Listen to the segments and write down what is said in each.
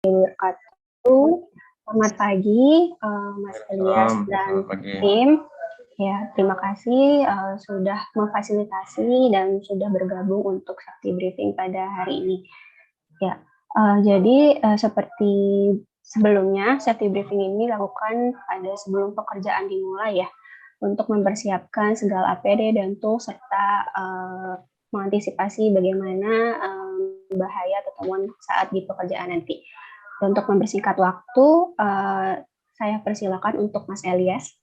wabarakatuh. Selamat pagi, Mas Elias dan tim. Ya, terima kasih sudah memfasilitasi dan sudah bergabung untuk Sakti Briefing pada hari ini. Ya, jadi seperti sebelumnya, Sakti Briefing ini dilakukan pada sebelum pekerjaan dimulai ya, untuk mempersiapkan segala APD dan tools serta mengantisipasi bagaimana bahaya atau temuan saat di pekerjaan nanti. Untuk mempersingkat waktu, saya persilakan untuk Mas Elias.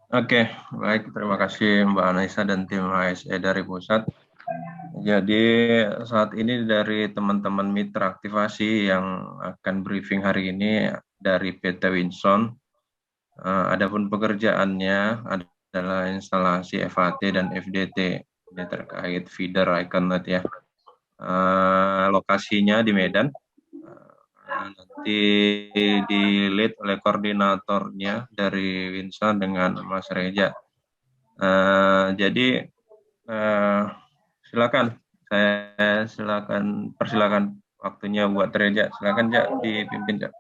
Oke, baik. Terima kasih Mbak Anissa dan tim HSE dari pusat. Jadi saat ini dari teman-teman mitra aktivasi yang akan briefing hari ini dari PT Winson. Adapun pekerjaannya adalah instalasi FAT dan FDT. Ini terkait feeder Iconnet ya. Lokasinya di Medan. Nanti di lead oleh koordinatornya dari Winson dengan Mas Reja. Jadi silakan, saya persilakan waktunya buat Reja. Silakan Jak, dipimpin Jak.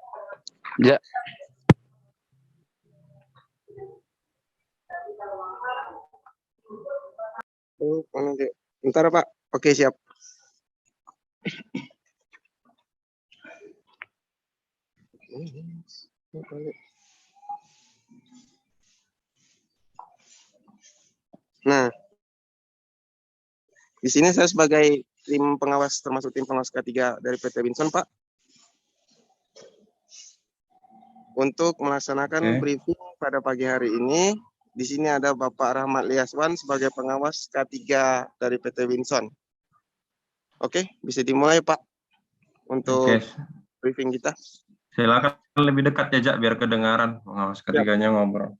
Ya. Bentar Pak. Oke, siap. Nah, di sini saya sebagai tim pengawas, termasuk tim pengawas ketiga dari PT Winson, Pak, untuk melaksanakan briefing pada pagi hari ini. Di sini ada Bapak Rahmat Liaswan sebagai pengawas K3 dari PT Winson. Oke, bisa dimulai Pak untuk briefing kita. Silakan lebih dekat ya Jak, biar kedengaran pengawas ketiganya ngobrol.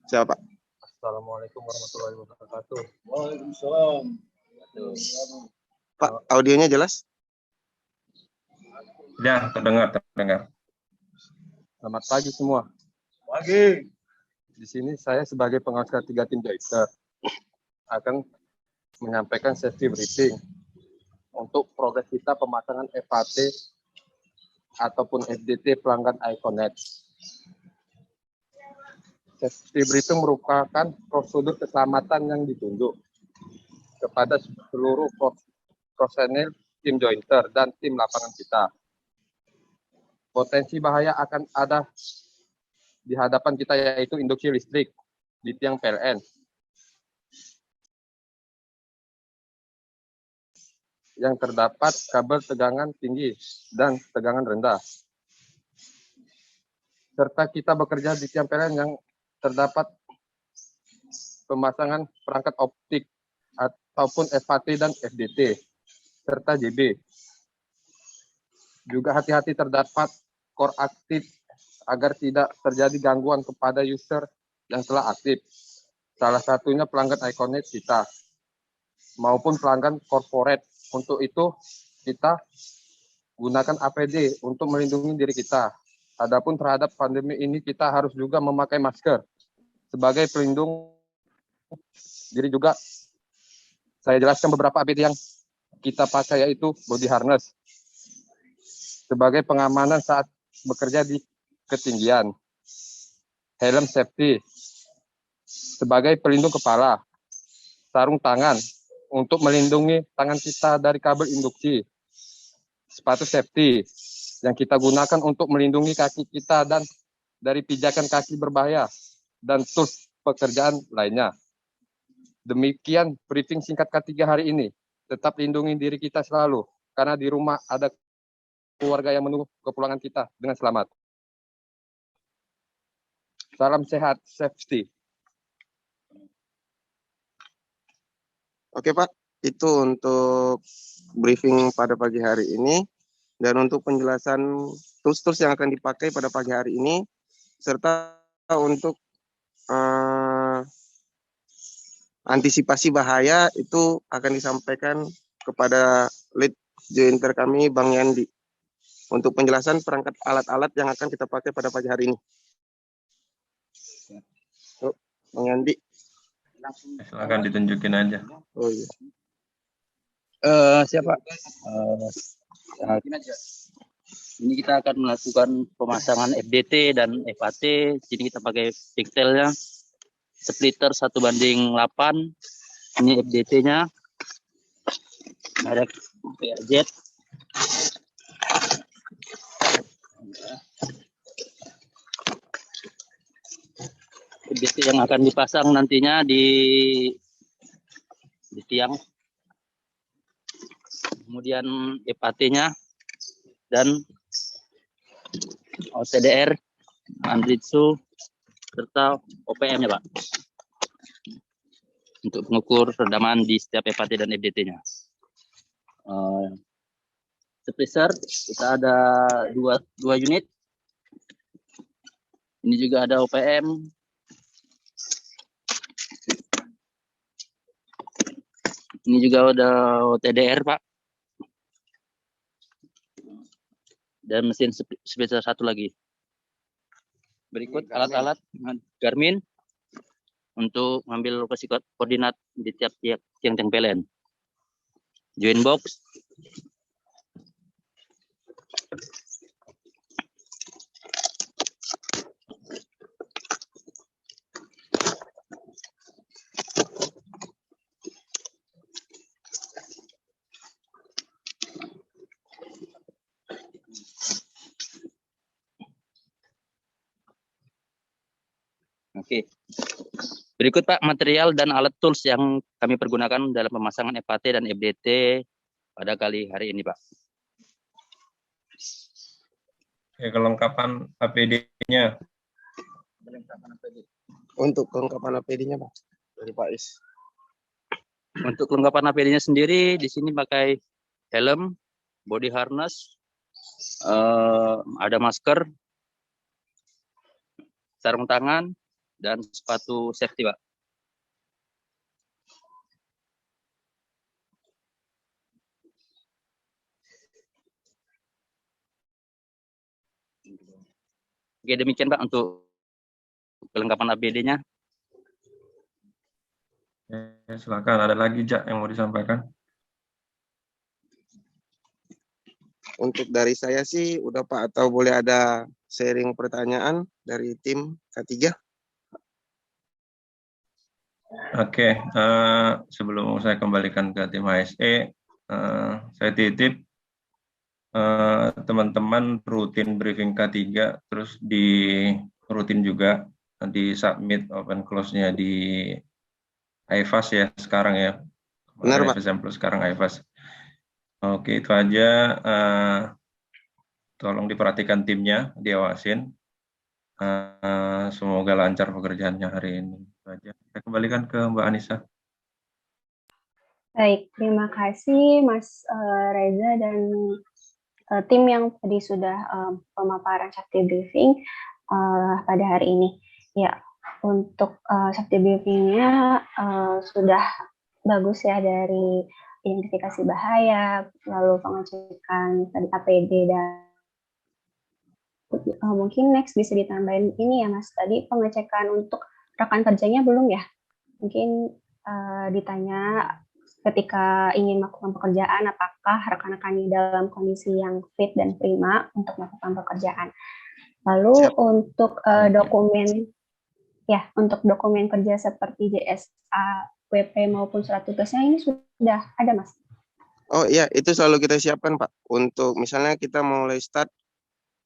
Siapa Pak? Assalamualaikum warahmatullahi wabarakatuh. Waalaikumsalam. Pak, audionya jelas? Ya, terdengar. Selamat pagi semua. Pagi. Di sini saya sebagai pengawas ketiga tim Joyster akan menyampaikan safety briefing untuk progres kita pemasangan FAT ataupun FDT pelanggan Iconnet. Safety briefing merupakan prosedur keselamatan yang ditunjuk kepada seluruh personel tim Jointer dan tim lapangan kita. Potensi bahaya akan ada di hadapan kita, yaitu induksi listrik di tiang PLN yang terdapat kabel tegangan tinggi dan tegangan rendah, serta kita bekerja di tiang PLN yang terdapat pemasangan perangkat optik ataupun FAT dan FDT serta JB. Juga hati-hati terdapat core aktif agar tidak terjadi gangguan kepada user yang telah aktif. Salah satunya pelanggan Iconnet kita maupun pelanggan corporate. Untuk itu kita gunakan APD untuk melindungi diri kita. Adapun terhadap pandemi ini kita harus juga memakai masker sebagai pelindung diri juga. Saya jelaskan beberapa APD yang kita pakai, yaitu body harness sebagai pengamanan saat bekerja di ketinggian, helm safety sebagai pelindung kepala, sarung tangan untuk melindungi tangan kita dari kabel induksi, sepatu safety yang kita gunakan untuk melindungi kaki kita dan dari pijakan kaki berbahaya, dan tools pekerjaan lainnya. Demikian briefing singkat K3 hari ini. Tetap lindungi diri kita selalu, karena di rumah ada keluarga yang menunggu kepulangan kita dengan selamat. Salam sehat, safety. Oke Pak, itu untuk briefing pada pagi hari ini. Dan untuk penjelasan tools-tools yang akan dipakai pada pagi hari ini, serta untuk antisipasi bahaya, itu akan disampaikan kepada lead jointer kami, Bang Yandi, untuk penjelasan perangkat alat-alat yang akan kita pakai pada pagi hari ini. Bang Yandi. Silakan ditunjukin aja. Oh iya. Siapa? Ini kita akan melakukan pemasangan FDT dan FAT. Sini kita pakai pigtailnya. Splitter 1:8. Ini FDT-nya. Ada PRZ. FDT yang akan dipasang nantinya di tiang. Kemudian FAT-nya dan OTDR, Andritsu, serta OPM-nya, Pak. Untuk mengukur redaman di setiap FAT dan FDT-nya. Splitter, kita ada dua unit. Ini juga ada OPM. Ini juga ada OTDR, Pak. Dan mesin splitter satu lagi. Berikut alat-alat Garmin untuk mengambil lokasi koordinat di tiap tiang-tiang PLN. Join box. Oke. Berikut Pak material dan alat tools yang kami pergunakan dalam pemasangan FAT dan FDT pada kali hari ini, Pak. Oke, kelengkapan APD-nya. Untuk kelengkapan APD-nya, Pak, dari Pak Is. Untuk kelengkapan APD-nya sendiri, di sini pakai helm, body harness, ada masker, sarung tangan, dan sepatu safety, Pak. Oke, demikian Pak untuk kelengkapan APD-nya. Silakan, ada lagi Jak yang mau disampaikan? Untuk dari saya sih udah Pak, atau boleh ada sharing pertanyaan dari tim K3? Oke, sebelum saya kembalikan ke tim HSE, saya titip teman-teman rutin briefing K3, terus rutin juga di submit open close-nya di IFAS ya sekarang ya. Benar, Pak. FSM Plus sekarang IFAS. Oke, itu aja. Tolong diperhatikan timnya, diawasin. Semoga lancar pekerjaannya hari ini. Itu aja. Saya kembalikan ke Mbak Anissa. Baik, terima kasih Mas Reza dan tim yang tadi sudah pemaparan Sakti Briefing pada hari ini. Ya, untuk Sakti Briefing-nya sudah bagus ya, dari identifikasi bahaya, lalu pengecekan tadi APD, dan mungkin next bisa ditambahin ini ya Mas, tadi pengecekan untuk rekan kerjanya belum ya? Mungkin ditanya ketika ingin melakukan pekerjaan, apakah rekan-rekannya dalam kondisi yang fit dan prima untuk melakukan pekerjaan. Lalu untuk dokumen, ya untuk dokumen kerja seperti JSA, WP maupun surat tugasnya ini sudah ada Mas? Oh iya, itu selalu kita siapkan Pak. Untuk misalnya kita mulai start,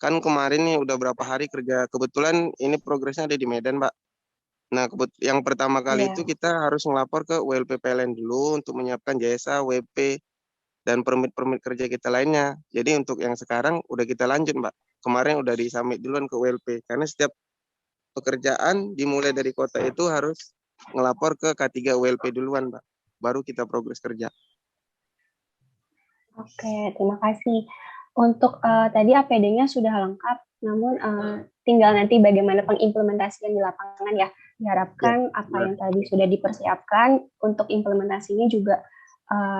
kan kemarin nih udah berapa hari kerja, kebetulan ini progresnya ada di Medan Pak. Nah, yang pertama kali itu kita harus ngelapor ke WLP PLN dulu untuk menyiapkan jasa, WP, dan permit-permit kerja kita lainnya. Jadi untuk yang sekarang udah kita lanjut, Mbak. Kemarin udah disubmit duluan ke WLP. Karena setiap pekerjaan dimulai dari kota itu harus ngelapor ke K3 WLP duluan, Mbak. Baru kita progres kerja. Oke, terima kasih. Untuk tadi APD-nya sudah lengkap, namun tinggal nanti bagaimana pengimplementasian di lapangan ya. Diharapkan apa yang tadi sudah dipersiapkan untuk implementasinya juga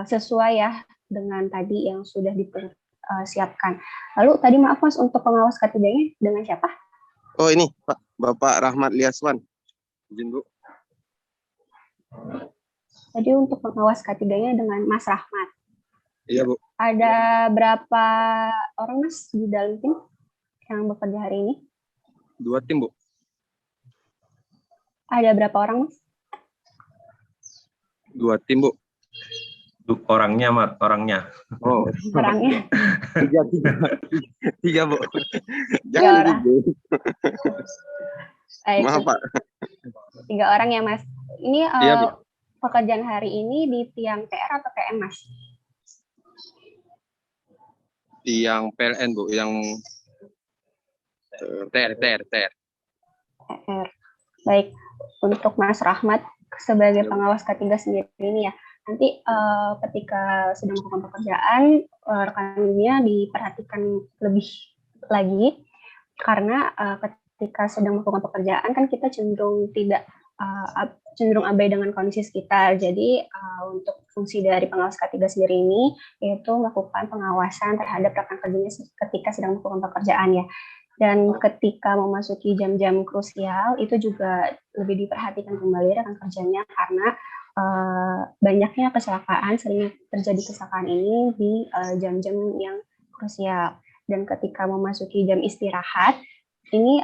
sesuai ya dengan tadi yang sudah dipersiapkan. Lalu tadi maaf Mas, untuk pengawas K3-nya dengan siapa? Oh ini Pak, Bapak Rahmat Liaswan. Izin Bu. Tadi untuk pengawas K3-nya dengan Mas Rahmat. Iya Bu. Ada berapa orang Mas di dalam tim yang bekerja hari ini? 2 tim, Bu. Ada berapa orang Mas? 2 tim, Bu. Orangnya, Mat, orangnya. Oh, Orangnya 3, Bu. tiga Jangan orang. ribut. Baik, Maaf, Pak. 3 orang ya Mas. Ini Iya, Bu. pekerjaan hari ini di tiang TR atau TM Mas? Yang PLN, Bu, yang TR. TR. Baik, untuk Mas Rahmat sebagai pengawas K3 sendiri ini ya, nanti ketika sedang melakukan pekerjaan, rekannya diperhatikan lebih lagi, karena ketika sedang melakukan pekerjaan kan kita cenderung cenderung abai dengan kondisi sekitar. Jadi untuk fungsi dari pengawas K3 sendiri ini yaitu melakukan pengawasan terhadap rekan kerjanya ketika sedang melakukan pekerjaan ya. Dan ketika memasuki jam-jam krusial itu juga lebih diperhatikan kembali rekan kerjanya, karena banyaknya kecelakaan, sering terjadi kecelakaan ini di jam-jam yang krusial. Dan ketika memasuki jam istirahat, ini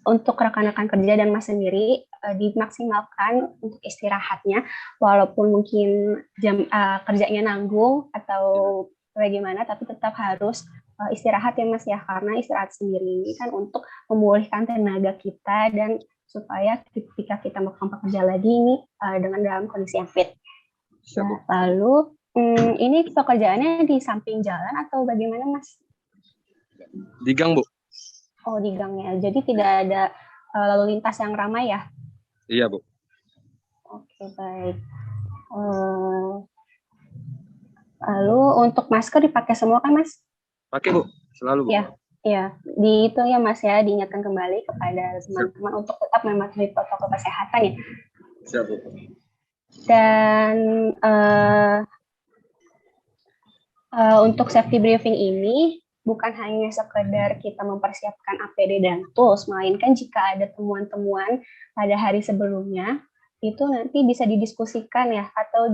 untuk rekan-rekan kerja dan Mas sendiri dimaksimalkan untuk istirahatnya, walaupun mungkin jam kerjanya nanggung atau bagaimana, tapi tetap harus istirahat ya Mas ya, karena istirahat sendiri ini kan untuk memulihkan tenaga kita dan supaya ketika kita melakukan pekerja lagi ini dengan dalam kondisi yang fit. Nah, lalu ini pekerjaannya di samping jalan atau bagaimana Mas? Di gang, Bu. Oh, di gangnya. Jadi tidak ada lalu lintas yang ramai ya? Iya, Bu. Oke, baik. Lalu untuk masker dipakai semua kan Mas? Pakai, Bu. Selalu, Bu. Ya, di itu ya Mas ya, diingatkan kembali kepada teman-teman untuk tetap mematuhi protokol kesehatan ya. Siap, Bu. Dan untuk safety briefing ini bukan hanya sekedar kita mempersiapkan APD dan tools, melainkan jika ada temuan-temuan pada hari sebelumnya, itu nanti bisa didiskusikan ya, atau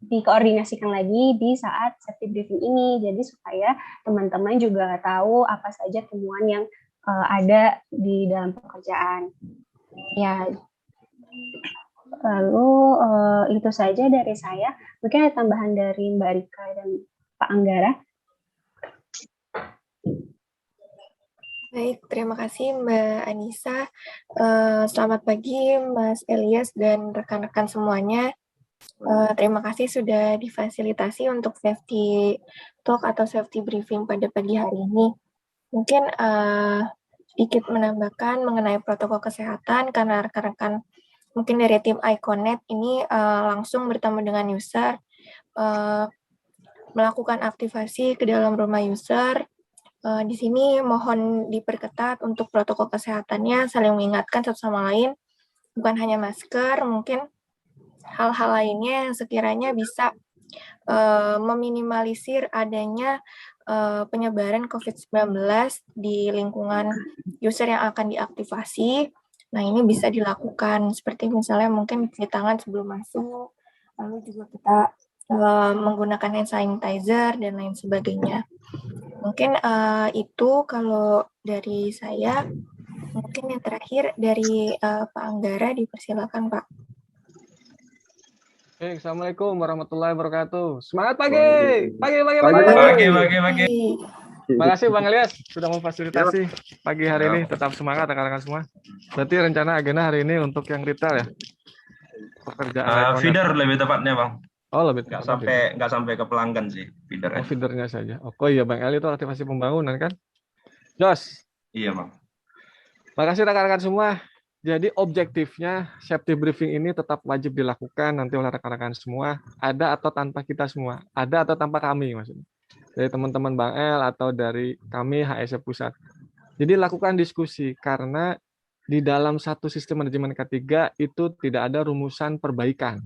dikoordinasikan lagi di saat safety briefing ini, jadi supaya teman-teman juga tahu apa saja temuan yang ada di dalam pekerjaan. Ya, lalu itu saja dari saya. Mungkin ada tambahan dari Mbak Rika dan Pak Anggara. Baik, terima kasih Mbak Anissa. Selamat pagi Mas Elias dan rekan-rekan semuanya. Terima kasih sudah difasilitasi untuk safety talk atau safety briefing pada pagi hari ini. Mungkin sedikit menambahkan mengenai protokol kesehatan, karena rekan-rekan mungkin dari tim Iconet ini langsung bertemu dengan user, melakukan aktivasi ke dalam rumah user. Di sini mohon diperketat untuk protokol kesehatannya, saling mengingatkan satu sama lain, bukan hanya masker, mungkin hal-hal lainnya yang sekiranya bisa meminimalisir adanya penyebaran COVID-19 di lingkungan user yang akan diaktifasi. Nah, ini bisa dilakukan seperti misalnya mungkin cuci tangan sebelum masuk, lalu juga kita menggunakan hand sanitizer dan lain sebagainya. Mungkin itu kalau dari saya. Mungkin yang terakhir dari Pak Anggara, dipersilakan Pak. Assalamualaikum warahmatullahi wabarakatuh. Semangat pagi. Pagi. Terima kasih Bang Elias sudah memfasilitasi pagi hari ini. Tetap semangat rekan-rekan semua. Berarti rencana agenda hari ini untuk yang retail ya? Pekerjaan feeder lebih tepatnya Bang. Oh, lebih nggak sampai ke pelanggan sih feedernya. Oh, feedernya saja. Oh iya Bang Eli itu aktivasi pembangunan kan? Jos. Iya Bang. Makasih rekan-rekan semua. Jadi objektifnya safety briefing ini tetap wajib dilakukan nanti oleh rekan-rekan semua, ada atau tanpa kita semua, ada atau tanpa kami maksudnya. Dari teman-teman Bang El atau dari kami HSE Pusat. Jadi lakukan diskusi karena di dalam satu sistem manajemen K3 itu tidak ada rumusan perbaikan.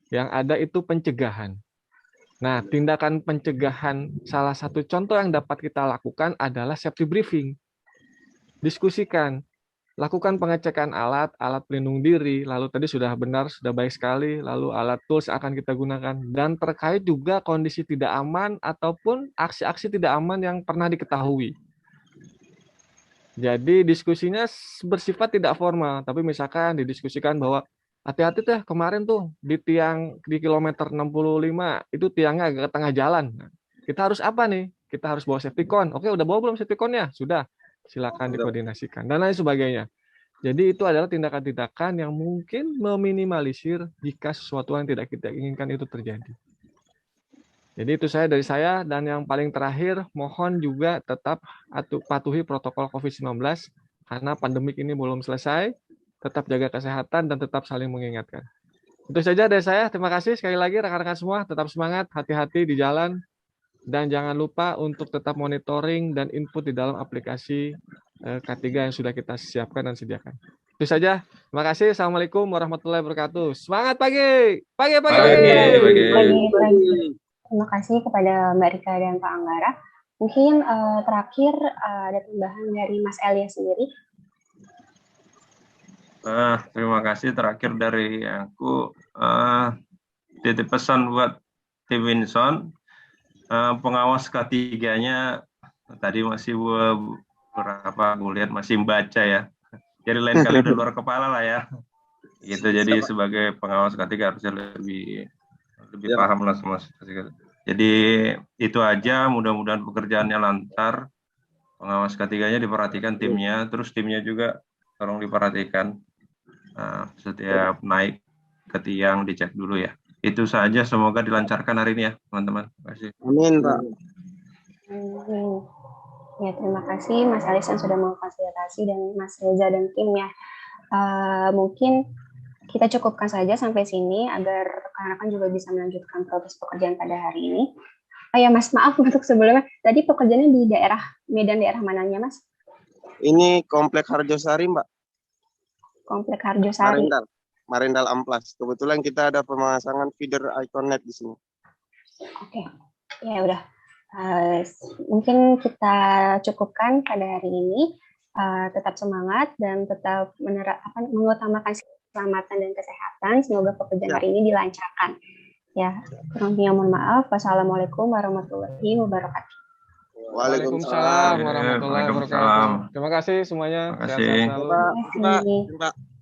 Yang ada itu pencegahan. Nah, tindakan pencegahan salah satu contoh yang dapat kita lakukan adalah safety briefing. Diskusikan. lakukan pengecekan alat, alat pelindung diri, lalu tadi sudah benar, sudah baik sekali, lalu alat tools akan kita gunakan, dan terkait juga kondisi tidak aman ataupun aksi-aksi tidak aman yang pernah diketahui. Jadi diskusinya bersifat tidak formal, tapi misalkan didiskusikan bahwa hati-hati deh kemarin tuh di tiang di kilometer 65 itu tiangnya agak ke tengah jalan. Nah, kita harus apa nih? Kita harus bawa safety cone. Oke, udah bawa belum safety cone-nya? Sudah. Silakan dikoordinasikan dan lain sebagainya. Jadi itu adalah tindakan-tindakan yang mungkin meminimalisir jika sesuatu yang tidak kita inginkan itu terjadi. Jadi itu dari saya, dan yang paling terakhir mohon juga tetap patuhi protokol COVID-19 karena pandemik ini belum selesai. Tetap jaga kesehatan dan tetap saling mengingatkan. Itu saja dari saya. Terima kasih sekali lagi rekan-rekan semua. Tetap semangat, hati-hati di jalan. Dan jangan lupa untuk tetap monitoring dan input di dalam aplikasi K3 yang sudah kita siapkan dan sediakan. Itu saja. Terima kasih. Assalamualaikum warahmatullahi wabarakatuh. Semangat pagi. Pagi. Terima kasih kepada Mbak Rika dan Pak Anggara. Mungkin terakhir ada tambahan dari Mas Elias sendiri. Terima kasih. Terakhir dari aku, titip pesan buat tim Winson. Pengawas K3-nya tadi masih beberapa aku lihat masih membaca ya. Jadi lain kali udah luar kepala lah ya. Gitu. Jadi sebagai pengawas K3 harusnya lebih paham lah semua. Jadi itu aja. Mudah-mudahan pekerjaannya lancar. Pengawas K3-nya diperhatikan timnya. Terus timnya juga tolong diperhatikan. Setiap naik ke tiang dicek dulu ya. Itu saja, semoga dilancarkan hari ini ya, teman-teman. Terima kasih. Amin, Pak. Ya, terima kasih Mas Alis yang sudah memfasilitasi dan Mas Reza dan timnya. Mungkin kita cukupkan saja sampai sini agar rekan-rekan juga bisa melanjutkan progres pekerjaan pada hari ini. Ya Mas, maaf untuk sebelumnya. Tadi pekerjaannya di daerah Medan, daerah mananya Mas? Ini Komplek Harjosari, Mbak. Komplek Harjosari. Marindal Amplas. Kebetulan kita ada pemasangan feeder Iconet di sini. Oke, ya udah. Mungkin kita cukupkan pada hari ini. Tetap semangat dan tetap mengutamakan keselamatan dan kesehatan. Semoga pekerjaan hari ini dilancarkan. Ya, kurangnya mohon maaf. Wassalamualaikum warahmatullahi wabarakatuh. Waalaikumsalam warahmatullahi wabarakatuh. Terima kasih semuanya. Terima kasih. Sehat selalu. Terima kasih.